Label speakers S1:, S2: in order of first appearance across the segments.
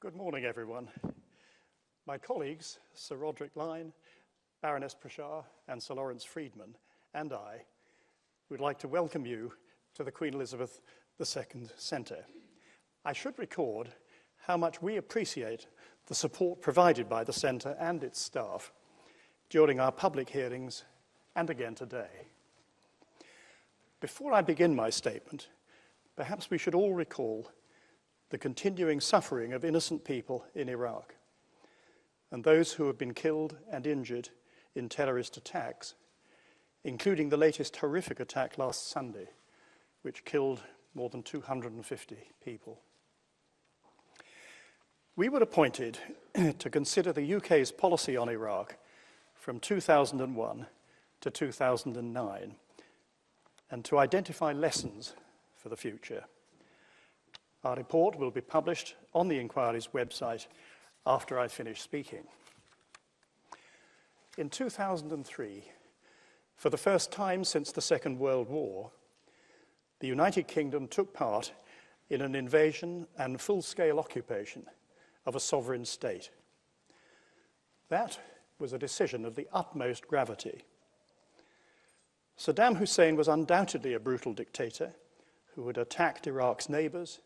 S1: Good morning, everyone. My colleagues, Sir Roderick Lyne, Baroness Prashar, and Sir Lawrence Freedman, and I would like to welcome you to the Queen Elizabeth II Centre. I should record how much we appreciate the support provided by the Centre and its staff during our public hearings and again today. Before I begin my statement, perhaps we should all recall the continuing suffering of innocent people in Iraq and those who have been killed and injured in terrorist attacks, including the latest horrific attack last Sunday, which killed more than 250 people. We were appointed to consider the UK's policy on Iraq from 2001 to 2009 and to identify lessons for the future. Our report will be published on the inquiry's website after I finish speaking. In 2003, for the first time since the Second World War, the United Kingdom took part in an invasion and full-scale occupation of a sovereign state. That was a decision of the utmost gravity. Saddam Hussein was undoubtedly a brutal dictator who had attacked Iraq's neighbors,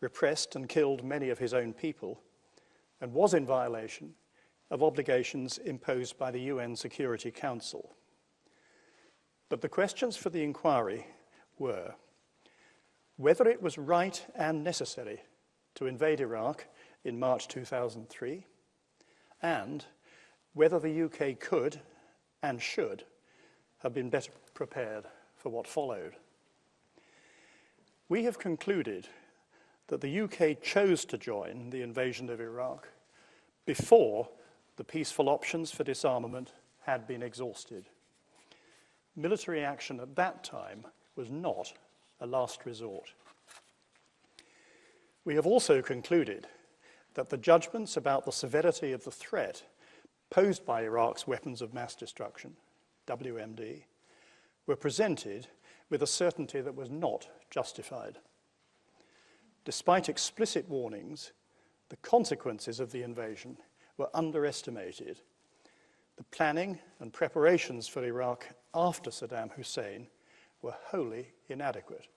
S1: repressed and killed many of his own people, and was in violation of obligations imposed by the UN Security Council. But the questions for the inquiry were whether it was right and necessary to invade Iraq in March 2003, and whether the UK could and should have been better prepared for what followed. We have concluded that the UK chose to join the invasion of Iraq before the peaceful options for disarmament had been exhausted. Military action at that time was not a last resort. We have also concluded that the judgments about the severity of the threat posed by Iraq's weapons of mass destruction, WMD, were presented with a certainty that was not justified. Despite explicit warnings, the consequences of the invasion were underestimated. The planning and preparations for Iraq after Saddam Hussein were wholly inadequate.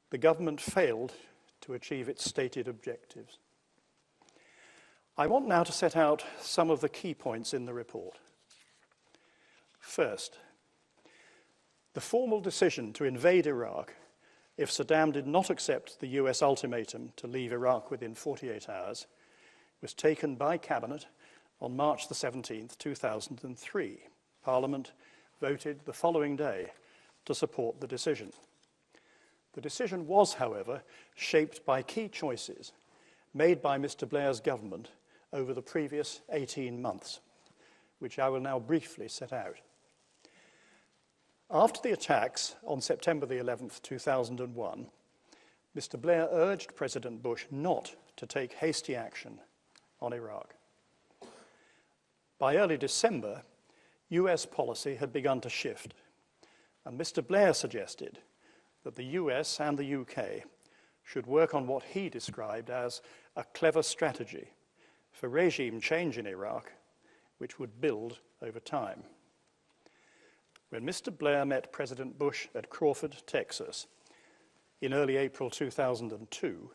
S1: The government failed to achieve its stated objectives. I want now to set out some of the key points in the report. First, the formal decision to invade Iraq if Saddam did not accept the US ultimatum to leave Iraq within 48 hours, was taken by Cabinet on March the 17th, 2003. Parliament voted the following day to support the decision. The decision was, however, shaped by key choices made by Mr. Blair's government over the previous 18 months, which I will now briefly set out. After the attacks on September the 11th, 2001, Mr. Blair urged President Bush not to take hasty action on Iraq. By early December, US policy had begun to shift, and Mr. Blair suggested that the US and the UK should work on what he described as a clever strategy for regime change in Iraq, which would build over time. When Mr. Blair met President Bush at Crawford, Texas, in early April 2002,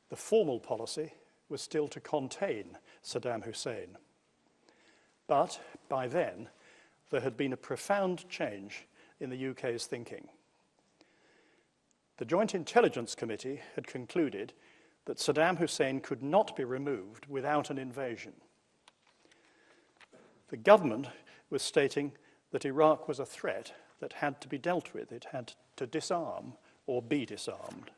S1: the formal policy was still to contain Saddam Hussein. But by then, there had been a profound change in the UK's thinking. The Joint Intelligence Committee had concluded that Saddam Hussein could not be removed without an invasion. The government was stating that Iraq was a threat that had to be dealt with. It had to disarm or be disarmed.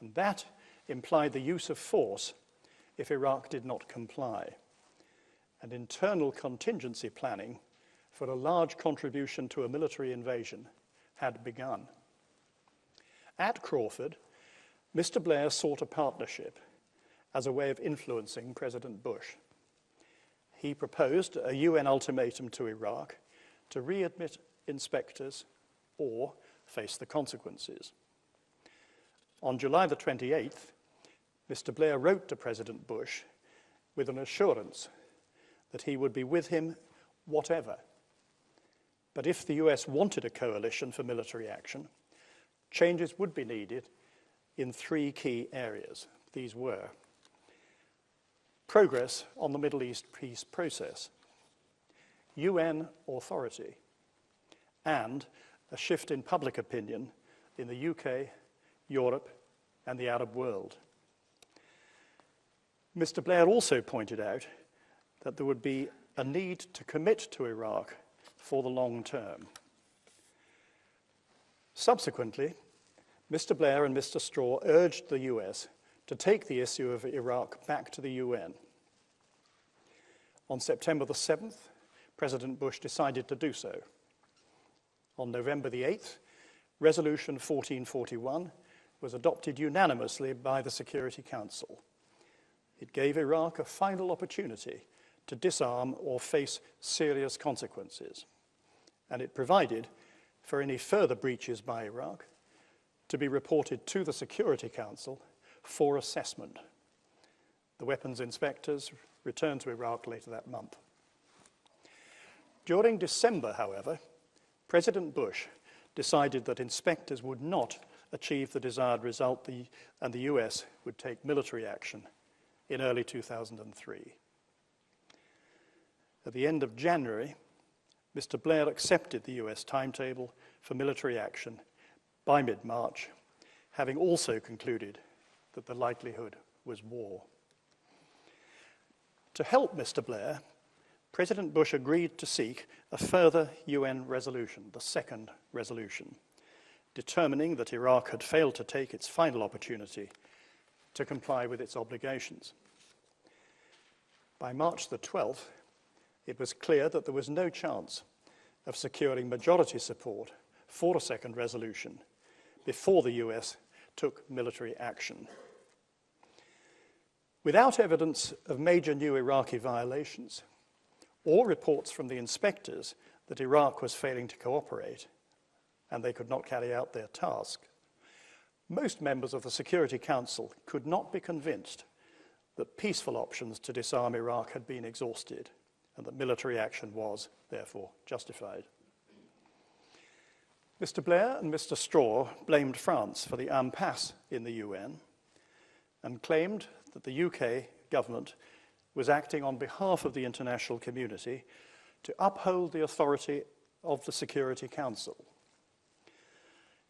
S1: And that implied the use of force if Iraq did not comply, and internal contingency planning for a large contribution to a military invasion had begun. At Crawford, Mr. Blair sought a partnership as a way of influencing President Bush. He proposed a UN ultimatum to Iraq to readmit inspectors or face the consequences. On July the 28th, Mr. Blair wrote to President Bush with an assurance that he would be with him whatever. But if the US wanted a coalition for military action, changes would be needed in three key areas. These were progress on the Middle East peace process, UN authority, and a shift in public opinion in the UK, Europe, and the Arab world. Mr. Blair also pointed out that there would be a need to commit to Iraq for the long term. Subsequently, Mr. Blair and Mr. Straw urged the US to take the issue of Iraq back to the UN. On September the 7th, President Bush decided to do so. On November the 8th, Resolution 1441 was adopted unanimously by the Security Council. It gave Iraq a final opportunity to disarm or face serious consequences, and it provided for any further breaches by Iraq to be reported to the Security Council for assessment. The weapons inspectors returned to Iraq later that month. During December, however, President Bush decided that inspectors would not achieve the desired result and the US would take military action in early 2003. At the end of January, Mr. Blair accepted the US timetable for military action by mid-March, having also concluded that the likelihood was war. To help Mr. Blair, President Bush agreed to seek a further UN resolution, the second resolution, determining that Iraq had failed to take its final opportunity to comply with its obligations. By March the 12th, it was clear that there was no chance of securing majority support for a second resolution before the US took military action. Without evidence of major new Iraqi violations, or reports from the inspectors that Iraq was failing to cooperate and they could not carry out their task, most members of the Security Council could not be convinced that peaceful options to disarm Iraq had been exhausted and that military action was, therefore, justified. Mr. Blair and Mr. Straw blamed France for the impasse in the UN and claimed that the UK government was acting on behalf of the international community to uphold the authority of the Security Council.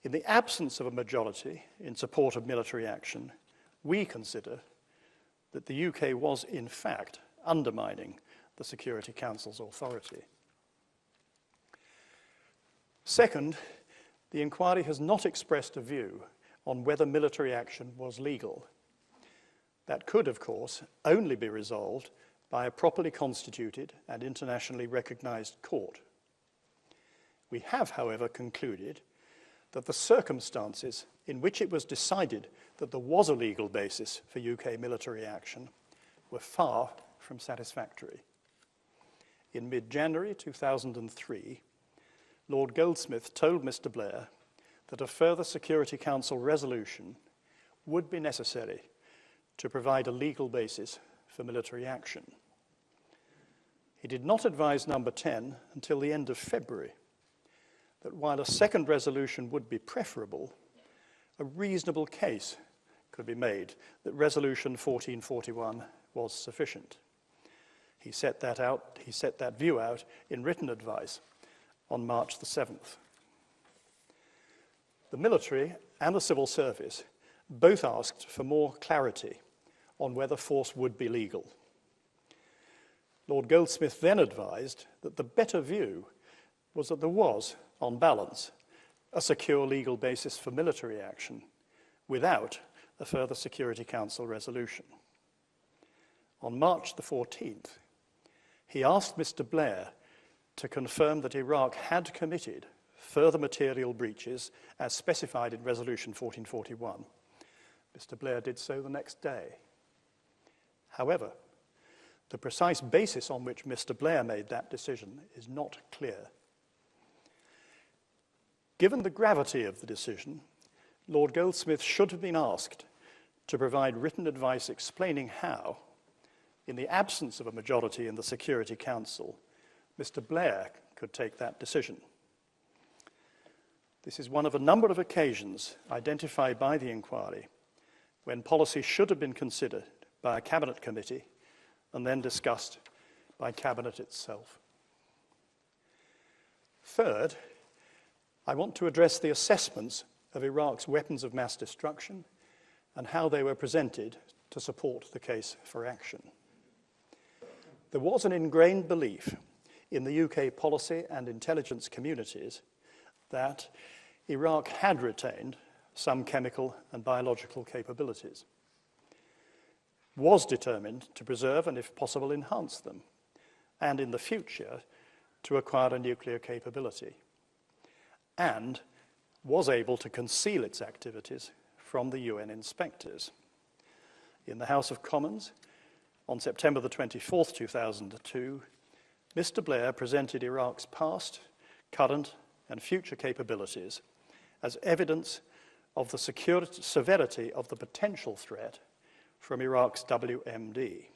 S1: In the absence of a majority in support of military action, we consider that the UK was, in fact, undermining the Security Council's authority. Second, the inquiry has not expressed a view on whether military action was legal. That could, of course, only be resolved by a properly constituted and internationally recognized court. We have, however, concluded that the circumstances in which it was decided that there was a legal basis for UK military action were far from satisfactory. In mid-January 2003, Lord Goldsmith told Mr. Blair that a further Security Council resolution would be necessary to provide a legal basis for military action. He did not advise Number 10 until the end of February that while a second resolution would be preferable, a reasonable case could be made that Resolution 1441 was sufficient. He set that view out in written advice on March the 7th. The military and the civil service both asked for more clarity on whether force would be legal. Lord Goldsmith then advised that the better view was that there was, on balance, a secure legal basis for military action without a further Security Council resolution. On March the 14th, he asked Mr. Blair to confirm that Iraq had committed further material breaches as specified in Resolution 1441. Mr. Blair did so the next day. However, the precise basis on which Mr. Blair made that decision is not clear. Given the gravity of the decision, Lord Goldsmith should have been asked to provide written advice explaining how, in the absence of a majority in the Security Council, Mr. Blair could take that decision. This is one of a number of occasions identified by the inquiry when policy should have been considered by a Cabinet committee and then discussed by Cabinet itself. Third, I want to address the assessments of Iraq's weapons of mass destruction and how they were presented to support the case for action. There was an ingrained belief in the UK policy and intelligence communities that Iraq had retained some chemical and biological capabilities, was determined to preserve and, if possible, enhance them, and in the future to acquire a nuclear capability, and was able to conceal its activities from the UN inspectors. In the House of Commons, on September the 24th, 2002, Mr. Blair presented Iraq's past, current, and future capabilities as evidence of the severity of the potential threat from Iraq's WMD.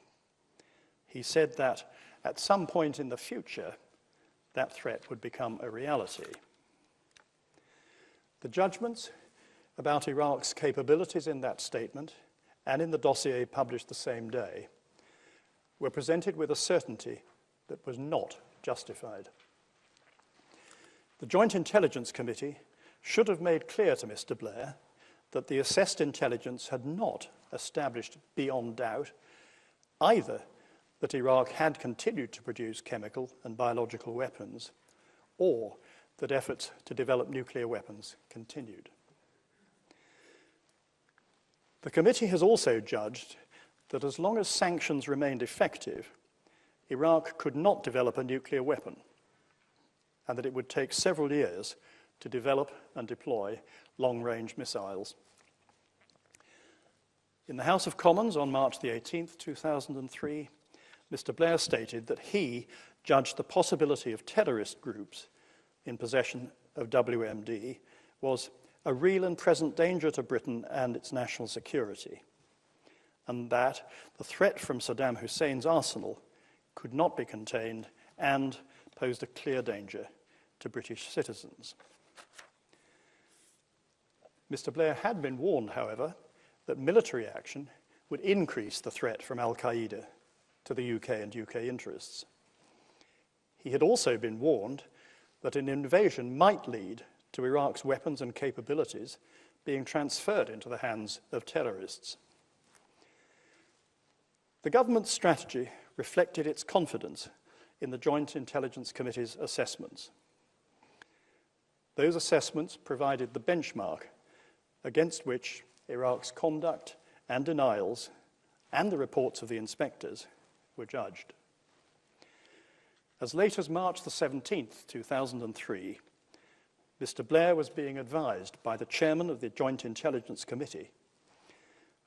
S1: He said that at some point in the future, that threat would become a reality. The judgments about Iraq's capabilities in that statement and in the dossier published the same day were presented with a certainty that was not justified. The Joint Intelligence Committee should have made clear to Mr. Blair that the assessed intelligence had not established beyond doubt either that Iraq had continued to produce chemical and biological weapons or that efforts to develop nuclear weapons continued. The committee has also judged that as long as sanctions remained effective, Iraq could not develop a nuclear weapon, and that it would take several years to develop and deploy long-range missiles. In the House of Commons on March the 18th, 2003, Mr. Blair stated that he judged the possibility of terrorist groups in possession of WMD was a real and present danger to Britain and its national security, and that the threat from Saddam Hussein's arsenal could not be contained and posed a clear danger to British citizens. Mr. Blair had been warned, however, that military action would increase the threat from al-Qaeda to the UK and UK interests. He had also been warned that an invasion might lead to Iraq's weapons and capabilities being transferred into the hands of terrorists. The government's strategy reflected its confidence in the Joint Intelligence Committee's assessments. Those assessments provided the benchmark against which Iraq's conduct and denials and the reports of the inspectors were judged. As late as March the 17th, 2003, Mr. Blair was being advised by the chairman of the Joint Intelligence Committee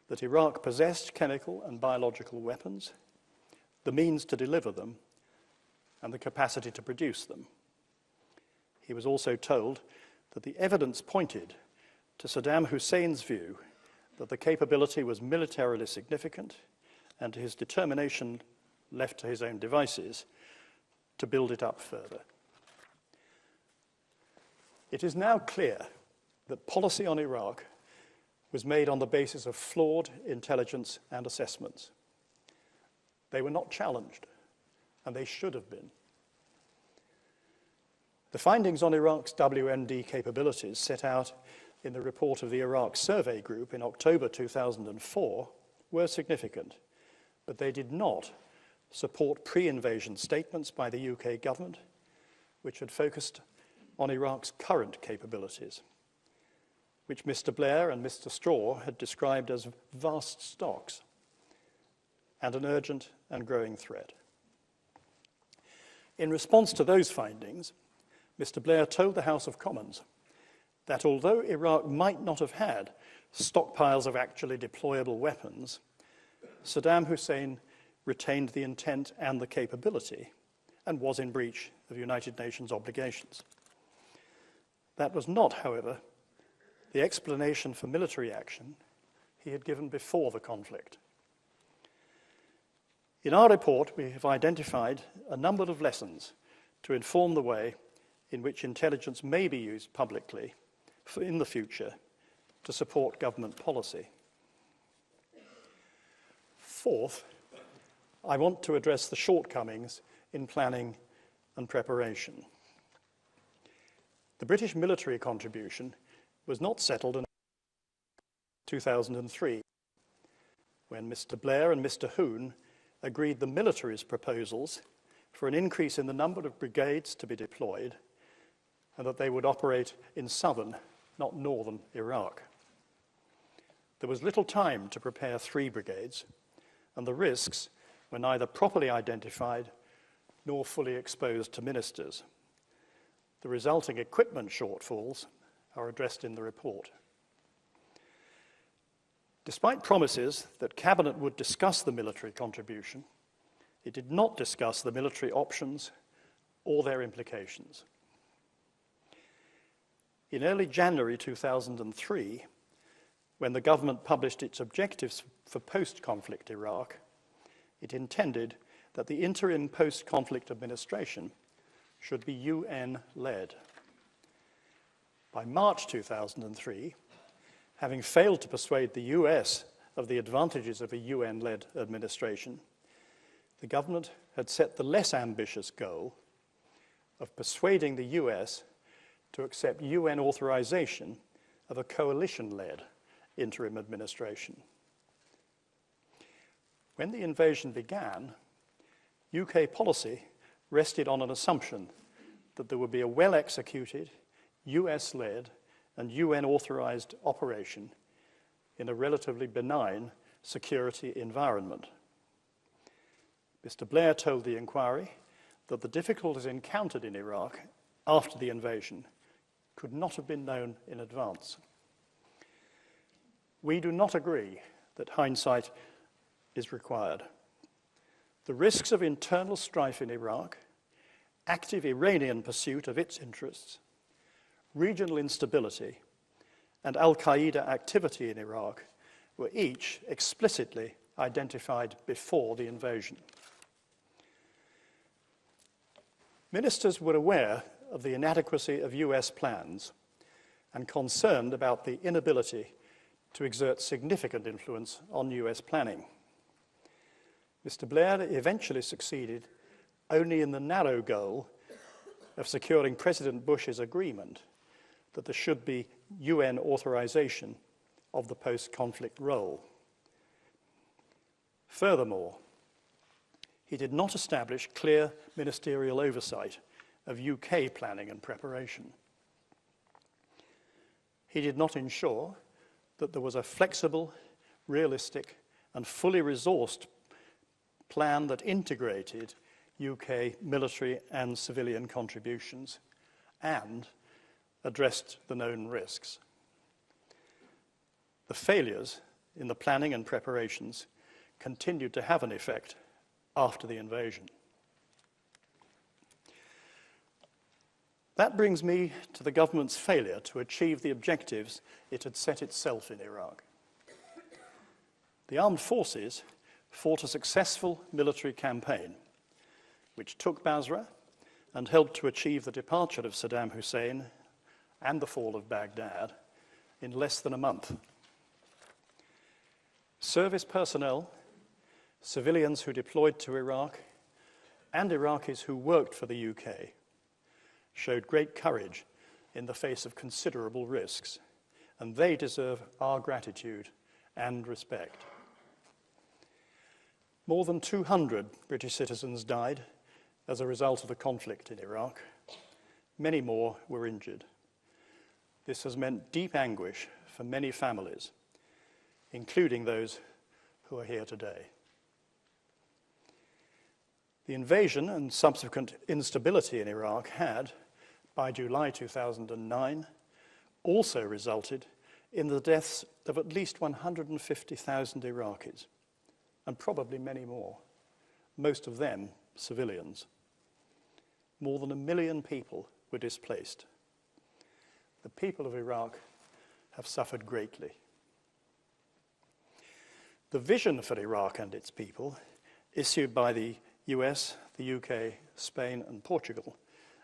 S1: that Iraq possessed chemical and biological weapons, the means to deliver them, and the capacity to produce them. He was also told that the evidence pointed to Saddam Hussein's view that the capability was militarily significant and to his determination, left to his own devices, to build it up further. It is now clear that policy on Iraq was made on the basis of flawed intelligence and assessments. They were not challenged, and they should have been. The findings on Iraq's WMD capabilities set out in the report of the Iraq Survey Group in October 2004 were significant, but they did not support pre-invasion statements by the UK government, which had focused on Iraq's current capabilities, which Mr. Blair and Mr. Straw had described as vast stocks and an urgent and growing threat. In response to those findings, Mr. Blair told the House of Commons that although Iraq might not have had stockpiles of actually deployable weapons, Saddam Hussein retained the intent and the capability and was in breach of United Nations obligations. That was not, however, the explanation for military action he had given before the conflict. In our report, we have identified a number of lessons to inform the way in which intelligence may be used publicly in the future to support government policy. Fourth, I want to address the shortcomings in planning and preparation. The British military contribution was not settled until 2003, when Mr. Blair and Mr. Hoon agreed the military's proposals for an increase in the number of brigades to be deployed and that they would operate in southern, not northern, Iraq. There was little time to prepare 3 brigades, and the risks were neither properly identified nor fully exposed to ministers. The resulting equipment shortfalls are addressed in the report. Despite promises that Cabinet would discuss the military contribution, it did not discuss the military options or their implications. In early January 2003, when the government published its objectives for post-conflict Iraq, it intended that the interim post-conflict administration should be UN-led. By March 2003, having failed to persuade the US of the advantages of a UN-led administration, the government had set the less ambitious goal of persuading the US to accept UN authorization of a coalition-led interim administration. When the invasion began, UK policy rested on an assumption that there would be a well-executed, US-led and UN-authorized operation in a relatively benign security environment. Mr. Blair told the inquiry that the difficulties encountered in Iraq after the invasion could not have been known in advance. We do not agree that hindsight is required. The risks of internal strife in Iraq, active Iranian pursuit of its interests, regional instability, and al-Qaeda activity in Iraq were each explicitly identified before the invasion. Ministers were aware of the inadequacy of US plans and concerned about the inability to exert significant influence on US planning. Mr. Blair eventually succeeded only in the narrow goal of securing President Bush's agreement that there should be UN authorization of the post-conflict role. Furthermore, he did not establish clear ministerial oversight of UK planning and preparation. He did not ensure that there was a flexible, realistic, and fully resourced plan that integrated UK military and civilian contributions and addressed the known risks. The failures in the planning and preparations continued to have an effect after the invasion. That brings me to the government's failure to achieve the objectives it had set itself in Iraq. The armed forces fought a successful military campaign, which took Basra and helped to achieve the departure of Saddam Hussein and the fall of Baghdad in less than a month. Service personnel, civilians who deployed to Iraq, and Iraqis who worked for the UK showed great courage in the face of considerable risks, and they deserve our gratitude and respect. More than 200 British citizens died as a result of the conflict in Iraq. Many more were injured. This has meant deep anguish for many families, including those who are here today. The invasion and subsequent instability in Iraq had, by July 2009, also resulted in the deaths of at least 150,000 Iraqis, and probably many more, most of them civilians. More than 1 million people were displaced. The people of Iraq have suffered greatly. The vision for Iraq and its people, issued by the US, the UK, Spain, and Portugal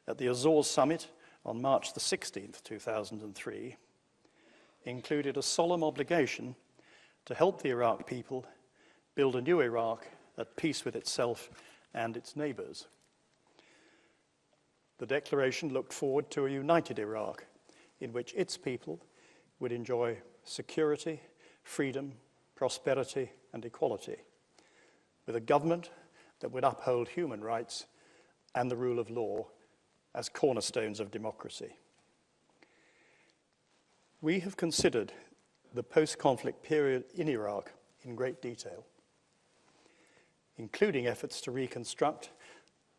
S1: at the Azores Summit on March the 16th, 2003, included a solemn obligation to help the Iraq people build a new Iraq at peace with itself and its neighbors. The declaration looked forward to a united Iraq in which its people would enjoy security, freedom, prosperity, and equality, with a government that would uphold human rights and the rule of law as cornerstones of democracy. We have considered the post-conflict period in Iraq in great detail, including efforts to reconstruct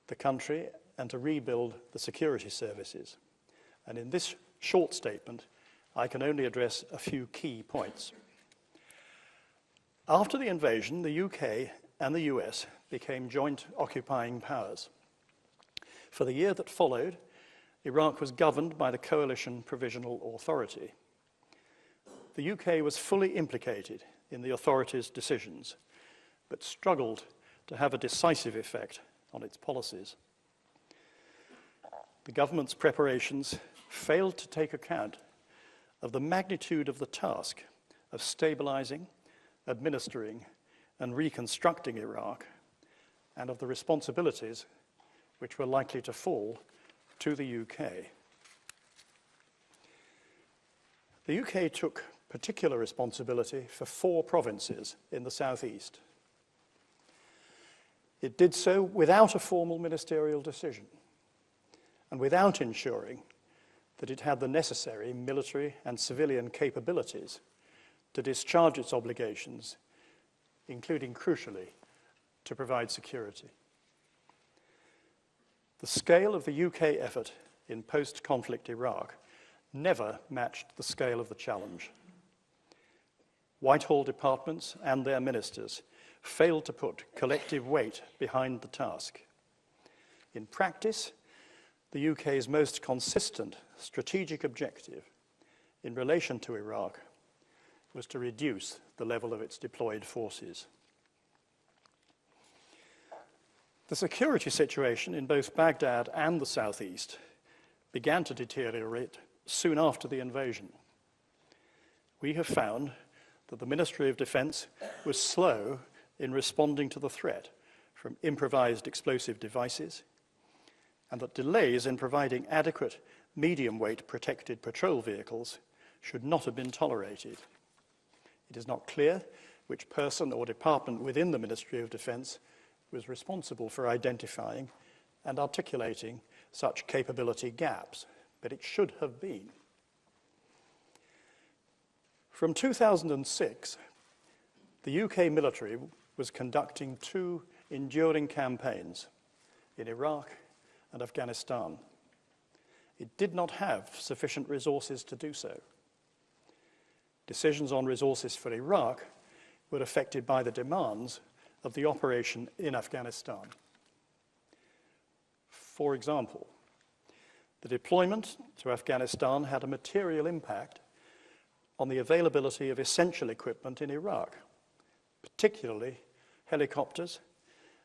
S1: the country and to rebuild the security services. And in this short statement, I can only address a few key points. After the invasion, the UK and the US became joint occupying powers. For the year that followed, Iraq was governed by the Coalition Provisional Authority. The UK was fully implicated in the authority's decisions, but struggled to have a decisive effect on its policies. The government's preparations failed to take account of the magnitude of the task of stabilizing, administering, and reconstructing Iraq, and of the responsibilities which were likely to fall to the UK. The UK took particular responsibility for 4 provinces in the southeast. It did so without a formal ministerial decision and without ensuring that it had the necessary military and civilian capabilities to discharge its obligations, including, crucially, to provide security. The scale of the UK effort in post-conflict Iraq never matched the scale of the challenge. Whitehall departments and their ministers failed to put collective weight behind the task. In practice, the UK's most consistent strategic objective in relation to Iraq was to reduce the level of its deployed forces. The security situation in both Baghdad and the southeast began to deteriorate soon after the invasion. We have found that the Ministry of Defence was slow in responding to the threat from improvised explosive devices, and that delays in providing adequate medium-weight protected patrol vehicles should not have been tolerated. It is not clear which person or department within the Ministry of Defence was responsible for identifying and articulating such capability gaps, but it should have been. From 2006, the UK military was conducting 2 enduring campaigns in Iraq and Afghanistan. It did not have sufficient resources to do so. Decisions on resources for Iraq were affected by the demands of the operation in Afghanistan. For example, the deployment to Afghanistan had a material impact on the availability of essential equipment in Iraq, particularly helicopters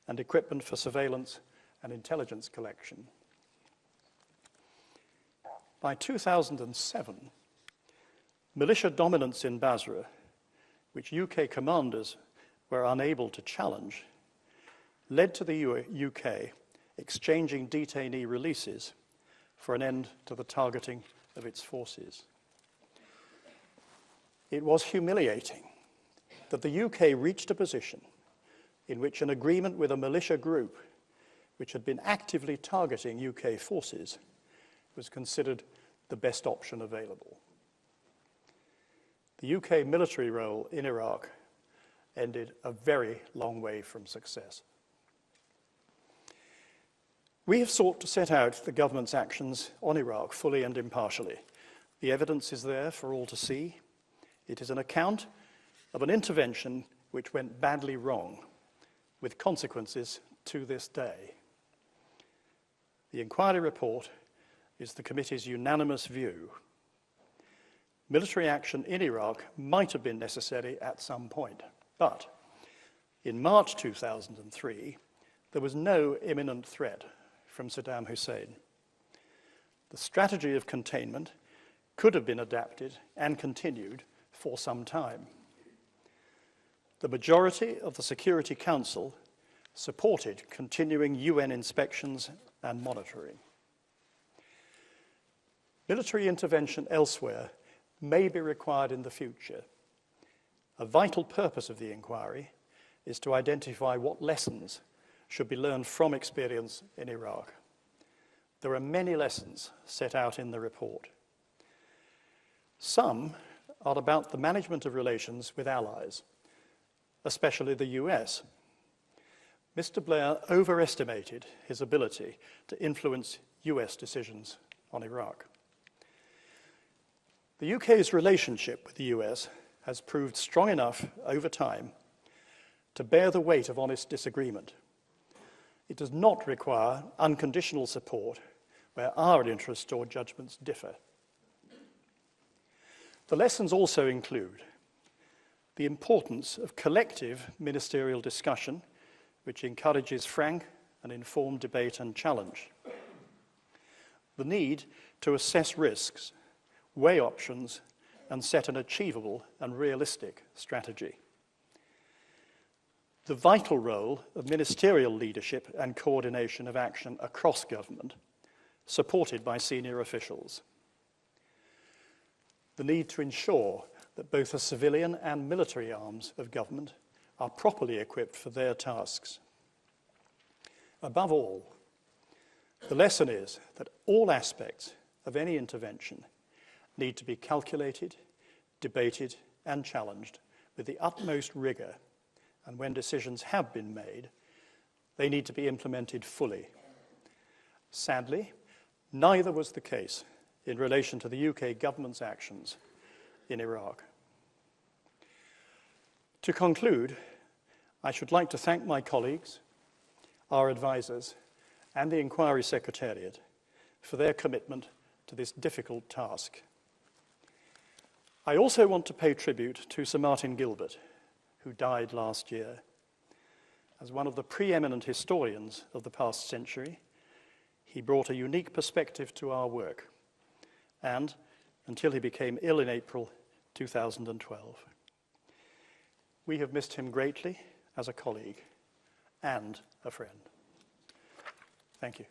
S1: and equipment for surveillance and intelligence collection. By 2007, militia dominance in Basra, which UK commanders were unable to challenge, led to the UK exchanging detainee releases for an end to the targeting of its forces. It was humiliating that the UK reached a position in which an agreement with a militia group which had been actively targeting UK forces was considered the best option available. The UK military role in Iraq ended a very long way from success. We have sought to set out the government's actions on Iraq fully and impartially. The evidence is there for all to see. It is an account of an intervention which went badly wrong, with consequences to this day. The inquiry report is the committee's unanimous view. Military action in Iraq might have been necessary at some point, but In March 2003, there was no imminent threat from Saddam Hussein. The strategy of containment could have been adapted and continued for some time. The majority of the Security Council supported continuing UN inspections and monitoring. Military intervention elsewhere may be required in the future. A vital purpose of the inquiry is to identify what lessons should be learned from experience in Iraq. There are many lessons set out in the report. Some are about the management of relations with allies, especially the US. Mr. Blair overestimated his ability to influence US decisions on Iraq. The UK's relationship with the US has proved strong enough over time to bear the weight of honest disagreement. It does not require unconditional support where our interests or judgments differ. The lessons also include the importance of collective ministerial discussion, which encourages frank and informed debate and challenge. The need to assess risks, weigh options, and set an achievable and realistic strategy. The vital role of ministerial leadership and coordination of action across government, supported by senior officials. The need to ensure that both the civilian and military arms of government are properly equipped for their tasks. Above all, the lesson is that all aspects of any intervention need to be calculated, debated, and challenged with the utmost rigor, and when decisions have been made, they need to be implemented fully. Sadly, neither was the case in relation to the UK government's actions in Iraq. To conclude, I should like to thank my colleagues, our advisors, and the Inquiry Secretariat for their commitment to this difficult task. I also want to pay tribute to Sir Martin Gilbert, who died last year. As one of the preeminent historians of the past century, he brought a unique perspective to our work, and until he became ill in April 2012. We have missed him greatly as a colleague and a friend. Thank you.